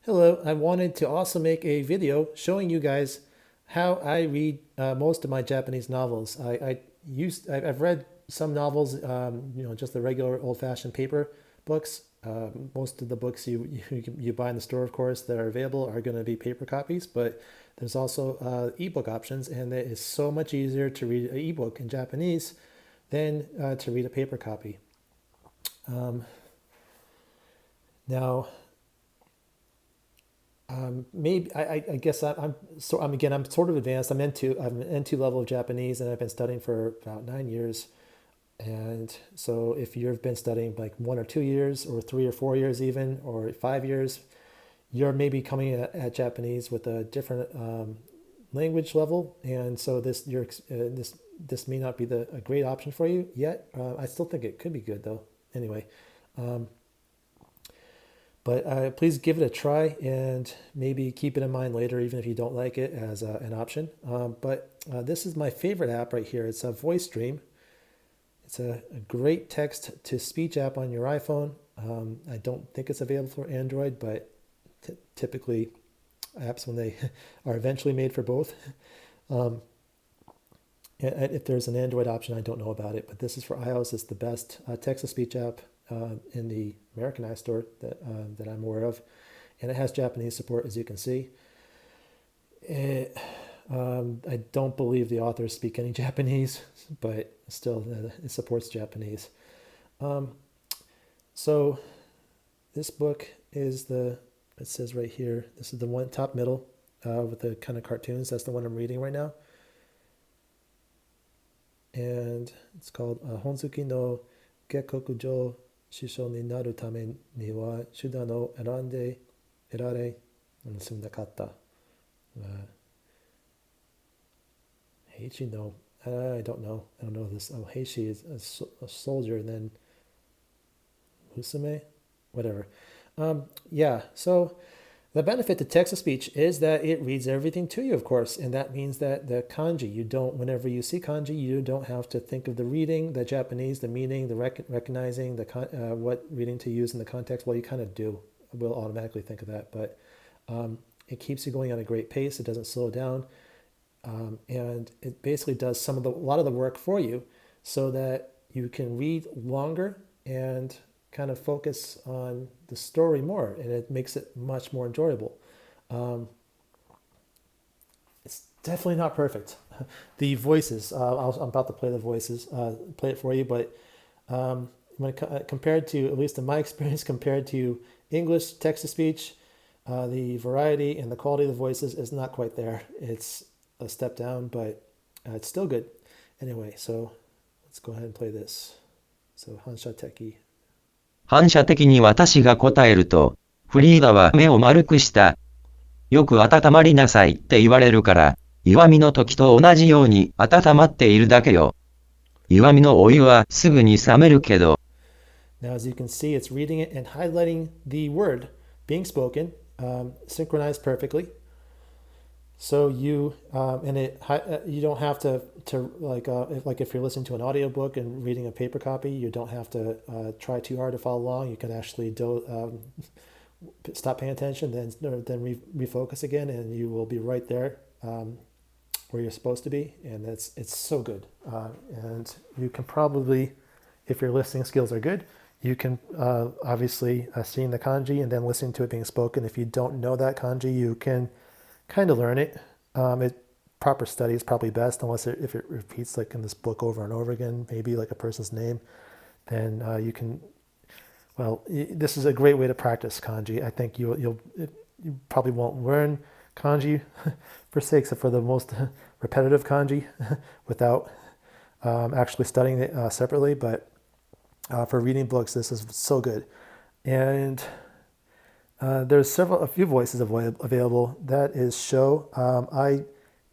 Hello, I wanted to also make a video showing you guys how I read most of my Japanese novels. I've read some novels, just the regular old-fashioned paper books. Most of the books you buy in the store, of course, that are available are going to be paper copies, but there's also ebook options, and it is so much easier to read an ebook in Japanese than to read a paper copy. Now, maybe I guess I'm sort of advanced. I'm an N2 level of Japanese, and I've been studying for about 9 years. And so if you've been studying like 1 or 2 years, or 3 or 4 years even, or 5 years, you're maybe coming at Japanese with a different language level, and so this may not be a great option for you yet. I still think it could be good though. Anyway, but please give it a try and maybe keep it in mind later, even if you don't like it as an option. But this is my favorite app right here. It's a voice stream. It's a great text to speech app on your iPhone. I don't think it's available for Android, but typically apps, when they are eventually made for both. Um, if there's an Android option, I don't know about it, but this is for iOS. It's the best text to speech app in the American App Store that I'm aware of, and it has Japanese support, as you can see. I don't believe the authors speak any Japanese, but still, it supports Japanese. Um, so this book is it says right here, this is the one top middle with the kind of cartoons. That's the one I'm reading right now. And it's called Honsuki no Gekkokujo Shisho ni naru tame ni wa Shudan o erande erare sundakata. Heishi no, I don't know. I don't know this. Oh, Heishi is a soldier, and then Musume, whatever. Yeah, so the benefit to text to speech is that it reads everything to you, of course, and that means that the kanji, whenever you see kanji, you don't have to think of the reading, the Japanese, the meaning, the recognizing, what reading to use in the context. Well, you kind of do. We'll automatically think of that, but it keeps you going at a great pace. It doesn't slow down, and it basically does a lot of the work for you, so that you can read longer and kind of focus on the story more, and it makes it much more enjoyable. Um, it's definitely not perfect. The voices, I'm about to play the voices, play it for you, but compared to, at least in my experience, compared to English text to speech, the variety and the quality of the voices is not quite there. It's a step down, but it's still good. Anyway, so let's go ahead and play this. So Hansha Teki. 反射的に私が答えると、フリーダは目を丸くした。よく温まりなさいって言われるから、弱みの時と同じように温まっているだけよ。弱みのお湯はすぐに冷めるけど。Now, as you can see, it's reading it and highlighting the word being spoken, synchronized perfectly. So you you don't have to if you're listening to an audiobook and reading a paper copy, you don't have to try too hard to follow along. You can actually stop paying attention, then refocus again, and you will be right there where you're supposed to be. And it's so good. And you can probably, if your listening skills are good, you can obviously seeing the kanji and then listening to it being spoken. If you don't know that kanji, you can kind of learn it. Proper study is probably best, unless if it repeats like in this book over and over again, maybe like a person's name, then you can. Well, this is a great way to practice kanji. I think you probably won't learn kanji per se, except for the most repetitive kanji, without actually studying it separately. But for reading books, this is so good, and there's a few voices available. That is Sho. I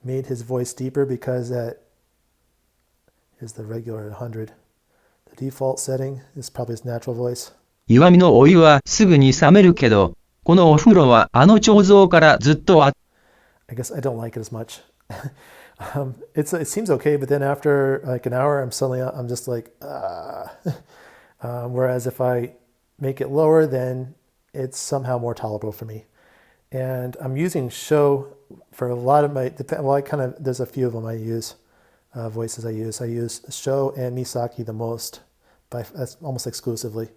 made his voice deeper because that is the regular 100. The default setting is probably his natural voice. 弱みのお湯はすぐに冷めるけど、このお風呂はあの彫像からずっとI guess I don't like it as much. It seems okay, but then after like an hour, I'm just like, whereas if I make it lower, then it's somehow more tolerable for me. And I'm using show for a lot of my, well, there's a few of them I use, voices I use. I use show and Misaki the most, almost exclusively.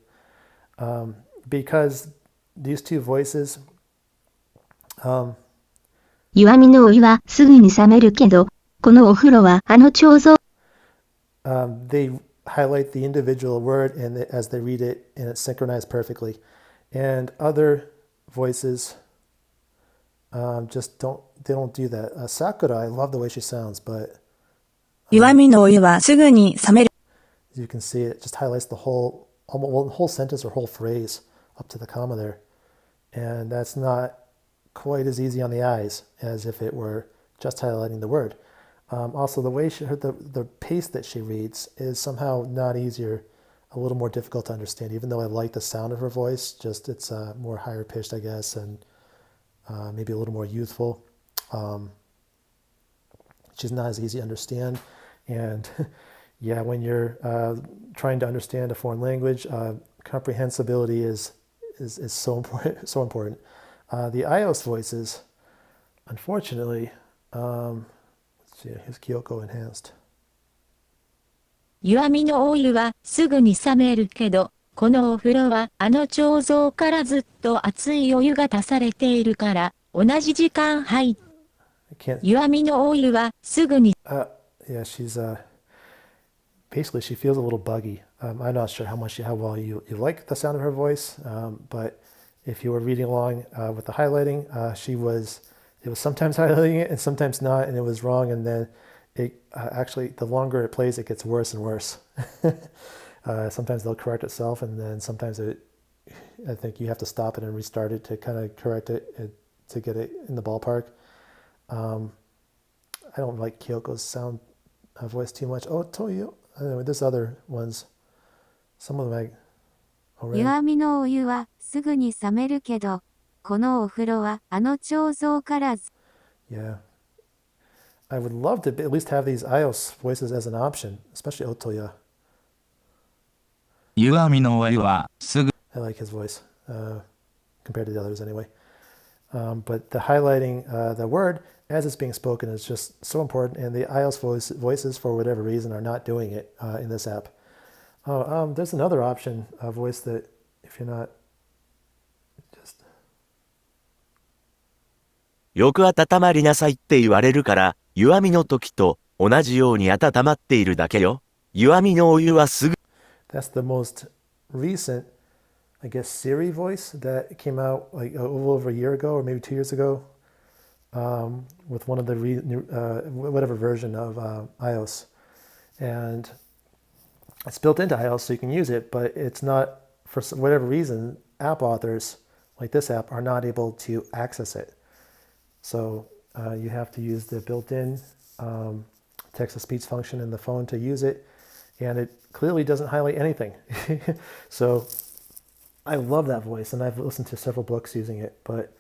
Because these two voices, 弱みのお湯はすぐに冷めるけど、このお風呂はあの彫像 they highlight the individual word and as they read it, and it's synchronized perfectly. And other voices just don't do that. Sakura, I love the way she sounds, but 弱みのお湯はすぐに冷める。 as you can see, it just highlights the whole sentence or whole phrase up to the comma there. And that's not quite as easy on the eyes as if it were just highlighting the word. Also, the way the pace that she reads is somehow not easier, a little more difficult to understand, even though I like the sound of her voice. Just it's more higher pitched, I guess, and maybe a little more youthful. She's not as easy to understand. And yeah, when you're trying to understand a foreign language, comprehensibility is so important. So important. The iOS voices, unfortunately, let's see, here's Kyoko enhanced. 弱みのお湯はすぐに冷めるけど、このお風呂はあの彫像からずっと熱いお湯が足されているから、同じ時間入っ I can't. 弱みのお湯はすぐに Yeah, she's basically she feels a little buggy. I'm not sure how well you like the sound of her voice, but if you were reading along with the highlighting, it was sometimes highlighting it and sometimes not, and it was wrong. And then it actually, the longer it plays, it gets worse and worse. Sometimes they'll correct itself, and then sometimes I think you have to stop it and restart it to kind of correct it to get it in the ballpark. I don't like Kyoko's sound voice too much. Oh, Toyo. Anyway, there's other ones. Some of them 弱みのお湯はすぐに冷めるけど、このお風呂はあの彫像からず Yeah. I would love to at least have these iOS voices as an option, especially Otoya. 弱みのお湯はすぐ I like his voice compared to the others anyway. But the highlighting the word as it's being spoken is just so important, and the iOS voices, for whatever reason, are not doing it in this app. There's another option, voice that if you're not just よく温まりなさいって言われるから、弱みの時と同じように温まっているだけよ。弱みのお湯はすぐ。That's the most recent, I guess, Siri voice that came out like a little over a year ago or maybe 2 years ago, with one of the whatever version of iOS, and it's built into iOS so you can use it, but it's not, for whatever reason, app authors like this app are not able to access it. So you have to use the built-in text-to-speech function in the phone to use it, and it clearly doesn't highlight anything. So I love that voice, and I've listened to several books using it, but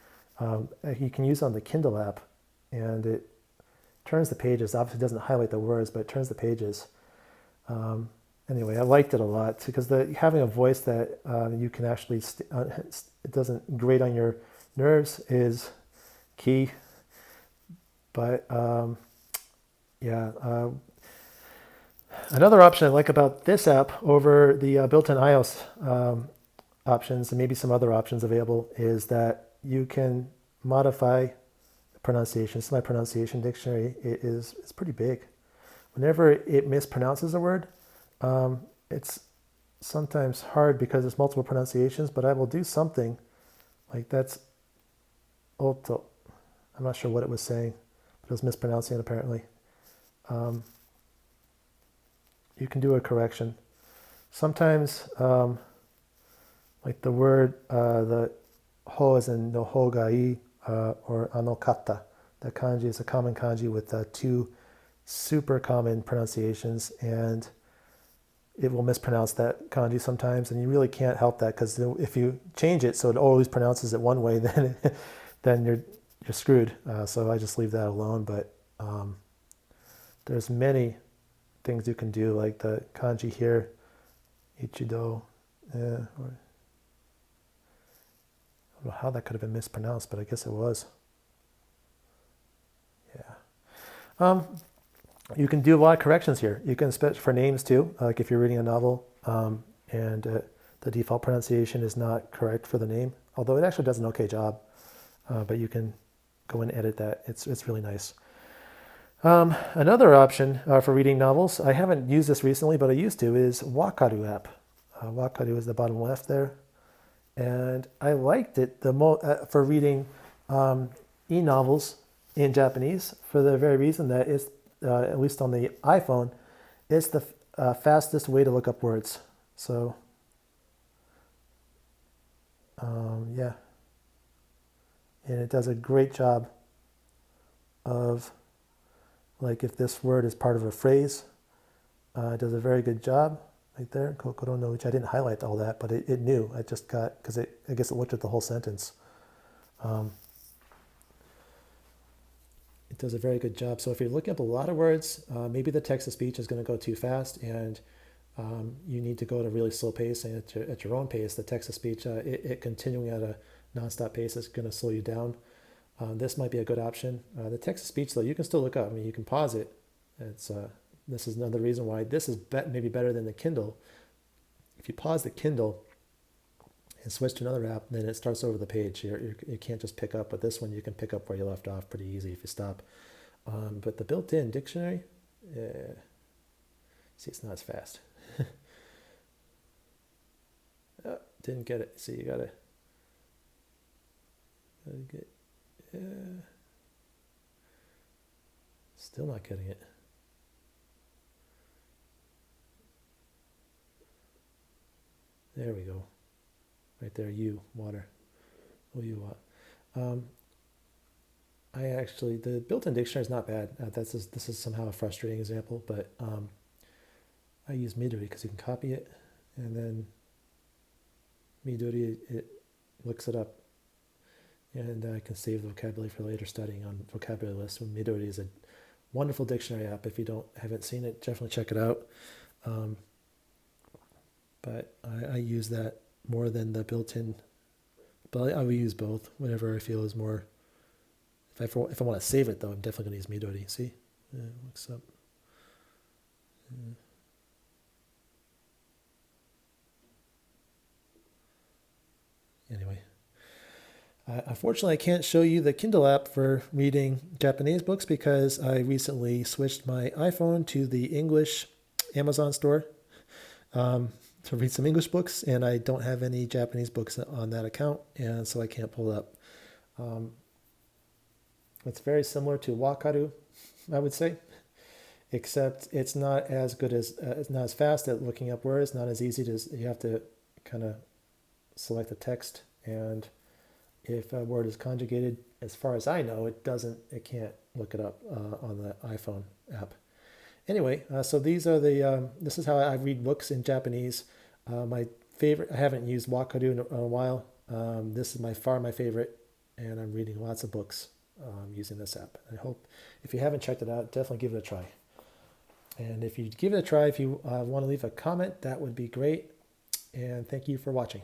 you can use it on the Kindle app, and it turns the pages. Obviously, it doesn't highlight the words, but it turns the pages. Anyway, I liked it a lot because having a voice that you can actually, it doesn't grate on your nerves is key. But yeah, another option I like about this app over the built-in iOS options, and maybe some other options available, is that you can modify the pronunciation. This is my pronunciation dictionary. It's pretty big. Whenever it mispronounces a word, it's sometimes hard because there's multiple pronunciations, but I will do something like that's oto. I'm not sure what it was saying, but it was mispronouncing it apparently. You can do a correction. Sometimes, like the word, the ho is in no ho ga i, or anokata. That kanji is a common kanji with two super common pronunciations, and it will mispronounce that kanji sometimes, and you really can't help that because if you change it so it always pronounces it one way, then you're screwed. So I just leave that alone. But there's many things you can do, like the kanji here, ichido. don't know how that could have been mispronounced, but I guess it was. Yeah. You can do a lot of corrections here. You can especially for names too, like if you're reading a novel and the default pronunciation is not correct for the name, although it actually does an okay job, but you can go and edit that. It's really nice. Another option for reading novels, I haven't used this recently, but I used to, is Wakaru app. Wakaru is the bottom left there. And I liked it for reading e-novels in Japanese for the very reason that it's, at least on the iPhone, it's the fastest way to look up words. So, yeah. And it does a great job of, like, if this word is part of a phrase, it does a very good job right there. Kokoro no uchi. I didn't highlight all that, but it knew. I just got, because I guess it looked at the whole sentence. It does a very good job. So if you're looking up a lot of words, maybe the text-to-speech is going to go too fast, and you need to go at a really slow pace, and at your own pace. The text-to-speech, it continuing at a nonstop pace is going to slow you down. This might be a good option. The text-to-speech, though, you can still look up. I mean, you can pause it. This is another reason why this is maybe better than the Kindle. If you pause the Kindle and switch to another app, then it starts over the page. You can't just pick up. But this one, you can pick up where you left off pretty easy if you stop. But the built-in dictionary, see, it's not as fast. Oh, didn't get it. See, you gotta get. Still not getting it. There we go. Right there, water. Oh, what? The built-in dictionary is not bad. This is somehow a frustrating example, but I use Midori because you can copy it, and then Midori, it looks it up, and I can save the vocabulary for later studying on vocabulary lists. So Midori is a wonderful dictionary app. If you haven't seen it, definitely check it out. But I use that more than the built-in. But I will use both whenever I feel is more. If I want to save it, though, I'm definitely going to use Midori. See, looks up. Anyway, unfortunately, I can't show you the Kindle app for reading Japanese books because I recently switched my iPhone to the English Amazon store to read some English books, and I don't have any Japanese books on that account, and so I can't pull it up. It's very similar to Wakaru, I would say, except it's not as good as it's not as fast at looking up words, not as easy to. You have to kind of select the text, and if a word is conjugated, as far as I know, it can't look it up on the iPhone app. Anyway, so these are this is how I read books in Japanese. My favorite, I haven't used Wakaru in a while. This is my favorite, and I'm reading lots of books using this app. I hope, if you haven't checked it out, definitely give it a try. And if you give it a try, if you want to leave a comment, that would be great. And thank you for watching.